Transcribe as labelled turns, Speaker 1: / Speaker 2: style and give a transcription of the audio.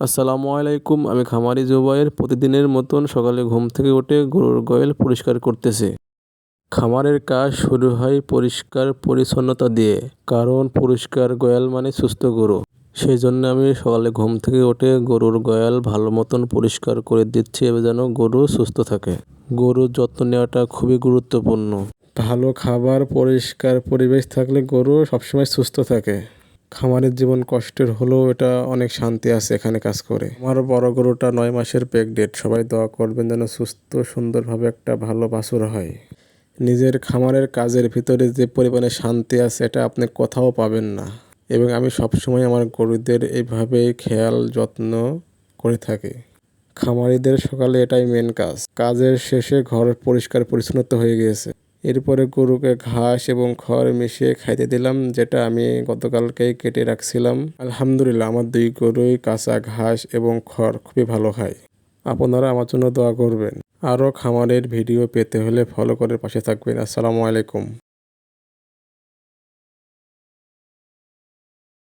Speaker 1: আসসালামু আলাইকুম। আমি খামারি জুবায়ের। প্রতিদিনের মতন সকালে ঘুম থেকে উঠে গরুর গোয়াল পরিষ্কার করতেছি। খামারের কাজ শুরু হয় পরিষ্কার পরিচ্ছন্নতা দিয়ে, কারণ পরিষ্কার গোয়াল মানে সুস্থ গরু। সেই জন্য আমি সকালে ঘুম থেকে উঠে গরুর গোয়াল ভালো মতন পরিষ্কার করে দিচ্ছি যেন গরু সুস্থ থাকে। গরুর যত্ন নেওয়াটা খুবই গুরুত্বপূর্ণ। ভালো খাবার, পরিষ্কার পরিবেশ থাকলে গরু সবসময় সুস্থ থাকে। খামারের জীবন কষ্টের হলেও এটা অনেক শান্তি আছে এখানে কাজ করে। আমার বড় গরুটা 9 মাসের প্রেগনেন্ট। সবাই দোয়া করবেন যেন সুস্থ সুন্দরভাবে একটা ভালো বাছুর হয়। নিজের খামারের কাজের ভিতরে যে পরিমাণে শান্তি আছে এটা আপনি কোথাও পাবেন না। এবং আমি সবসময় আমার গরুদের এইভাবেই খেয়াল যত্ন করে থাকি। খামারিদের সকালে এটাই মেন কাজ। কাজের শেষে ঘর পরিষ্কার পরিচ্ছন্নতা হয়ে গিয়েছে। এরপরে গরুকে ঘাস এবং খড় মিশিয়ে খাইতে দিলাম, যেটা আমি গতকালকেই কেটে রাখছিলাম। আলহামদুলিল্লাহ, আমার 2 গরুই কাঁচা ঘাস এবং খড় খুবই ভালো খায়। আপনারা আমার জন্য দোয়া করবেন। আরও খামারের ভিডিও পেতে হলে ফলো করে পাশে থাকবেন। আসসালামু আলাইকুম।